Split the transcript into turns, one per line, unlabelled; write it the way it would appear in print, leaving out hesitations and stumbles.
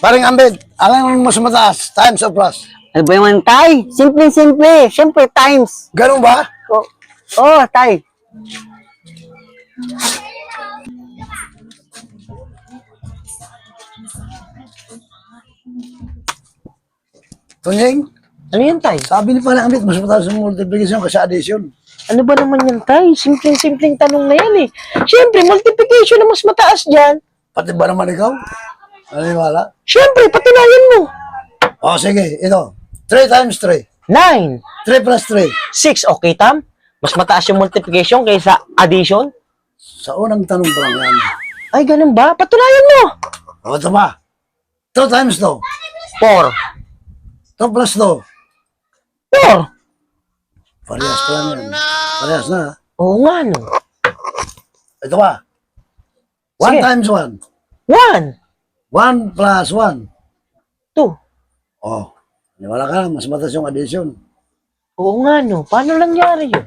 Paring Ambed, alam mo mas mataas, times or plus?
Ano ba yung tay? Simple. Siyempre, times.
Ganun ba?
Tay.
Tunying,
Ano yan, tay?
sabi ni Paring Ambed, mas mataas ang multiplication kasi addition.
Ano ba naman yan, tay? Simpleng tanong na yan eh. Siyempre, multiplication na mas mataas dyan.
Pati ba naman ikaw? Naniwala?
Siyempre, patunayan mo.
O sige, ito. 3 times 3.
9,
3 plus 3.
6, okay, Tam? Mas mataas yung multiplication kaysa addition?
Sa unang tanong pa lang yan.
Ay, ganun ba? Patunayan mo.
O ito ba? 2 times 2.
4.
2 plus 2.
4.
Parehas pa lang yan. Parehas na.
Oo nga, no.
Ito ba? 1
Sige.
times 1.
1,
1 plus 1.
2.
Oh, niwala ka na, mas mataas yung addition.
Oo nga, no. Paano nangyari yun?